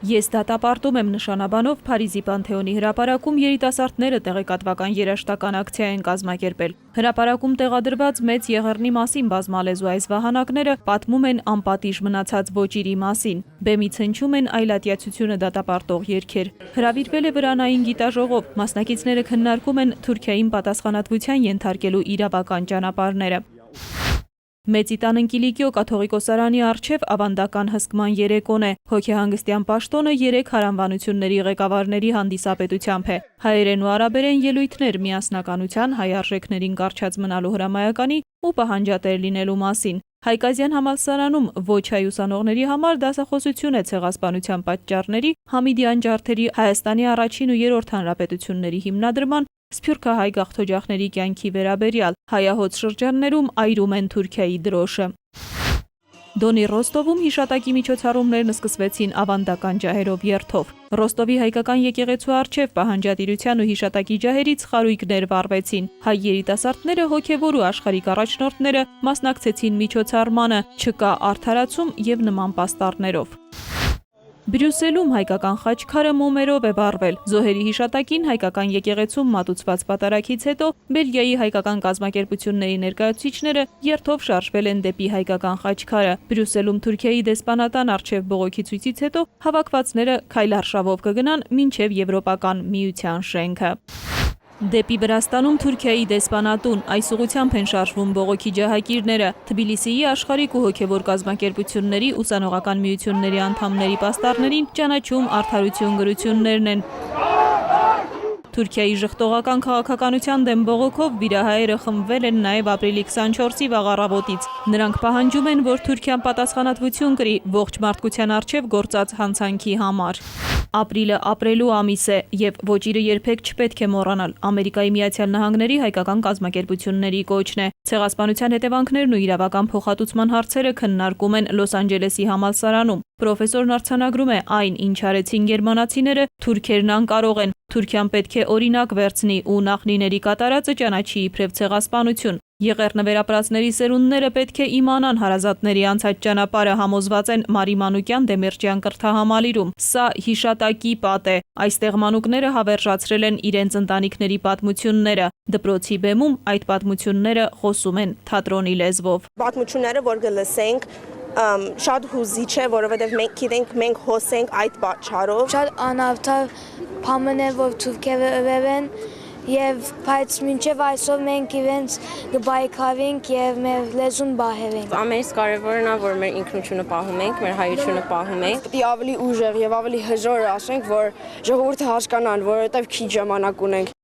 Ես դատապարտում եմ նշանաբանով Փարիզի Պանթեոնի հրապարակում երիտասարդները տեղեկատվական երաժշտական ակցիա են կազմակերպել։ Հրապարակում տեղադրված մեծ եղեռնի մասին բազմալեզու այս վահանակները պատմում են անպատիժ մնացած ոճիրի մասին։ Բեմից հնչում են այլատյացությունը դատապարտող երգեր։ Հրավիրվել է վրանային գիտաժողով, մասնակիցները քննարկում են Թուրքիային պատասխանատվության ենթարկելու իրավական ճանապարհները։ Մեծիտան Ընկիլիկիո կաթողիկոսարանի առջև ավանդական հսկման երեկոն է։ Հոգեհանգստյան պաշտոնը 3 հարանվանությունների ղեկավարների հանդիսապետությամբ է։ Հայերեն ու արաբերեն ելույթներ միասնականության, հայ արժեքներին կառչած մնալու հրամայականի ու պահանջատեր լինելու մասին։ Հայկազյան համալսարանում ոչ հայ ուսանողների համար դասախոսություն է ցեղասպանության պատճառների, Համիդյան ջարդերի, Հայաստանի առաջին ու երրորդ հանրապետությունների հիմնադրման, սփյուռքահայ գաղթօջախների կյանքի վերաբերյալ, հայահոծ շրջաններում այրում են Թուրքիայի դրոշը։ Դոնի Ռոստովում հիշատակի միջոցառումներն սկսվեցին ավանդական ջահերով երթով։ Ռոստովի հայկական եկեղեցու առջև պահանջատիրության ու հիշատակի ջահերից խարույկներ վառվեցին։ Հայ երիտասարդները, հոգևոր ու աշխարհիկ առաջնորդները մասնակցեցին միջոցառմանը «Չկա արդարացում» եւ նման պաստառներով։ Բրյուսելում հայկական խաչքարը մոմերով է վառվել։ Զոհերի հիշատակին հայկական եկեղեցում մատուցված պատարագից հետո Բելգիայի հայկական կազմակերպությունների ներկայացուցիչները երթով շարժվել են դեպի հայկական խաչքարը։ Բրյուսելում Թուրքիայի դեսպանատան առջև բողոքի ցույցից հետո հավաքվածները քայլարշավով կգնան մինչև Եվրոպական միության շենքը։ Դեպի Վրաստանում Թուրքիայի դեսպանատուն այս ուղղությամբ են շարժվում բողոքի ջահակիրները։ Թբիլիսիի աշխարհիկ ու հոգևոր կազմակերպությունների ուսանողական միությունների անդամների պաստառներին ճանաչում արդարություն գրություններն են։ Թուրքիայի ժխտողական քաղաքականության դեմ բողոքով վիրահայերը խմբվել են նաև ապրիլի 24-ի վաղ առավոտից։ Նրանք պահանջում են, որ Թուրքիան պատասխանատվություն կրի ողջ մարդկության առջև գործած հանցանքի համար։ Ապրիլը ապրելու ամիս է եւ ոճիրը երբեք չպետք է մոռանալ։ Ամերիկայի Միացյալ Նահանգների հայկական կազմակերպությունների կոչն է։ Ցեղասպանության հետևանքներն ու իրավական փոխհատուցման հարցերը քննարկում են Լոս Անջելեսի համալսարանում։ Պրոֆեսորն արձանագրում է այն, ինչ արեցին գերմանացիները, թուրքերն անկարող են։ Թուրքիան պետք է օրինակ վերցնի ու նախնիների կատարածը ճանաչի իբրև ցեղասպանություն։ Եղեռնը վերապրածների սերունդները պետք է իմանան հարազատների անցած ճանապարհը, համոզված են Մարի Մանուկյան Դեմիրճյան կրթահամալիրում։ Սա հիշատակի պատ է։ Այստեղ մանուկները հավերժացրել են իրենց ընտանիքների պատմությունները։ Դպրոցի բեմում այդ պատմությունները խոսում են թատրոնի լեզվով։ Պատմությունները, որ գլսենք, շատ հուզիչ է, որովհետև մենք գիտենք, մենք հոսենք այդ պատճառով։ Շատ անավթար բան է, որ թուրքերը են եւ բայց մինչեւ այսօր մենք իրենց գբայքավենք եւ մեր լեզուն բահենք։ Ամենից կարևորն է, որ մեր ինքնությունը պահում ենք, մեր հայությունը պահում ենք։ Պետք է ավելի ուժեղ եւ ավելի հզոր ասենք, որ ժողովուրդը հասկանան, որովհետեւ քիչ ժամանակ ունենք։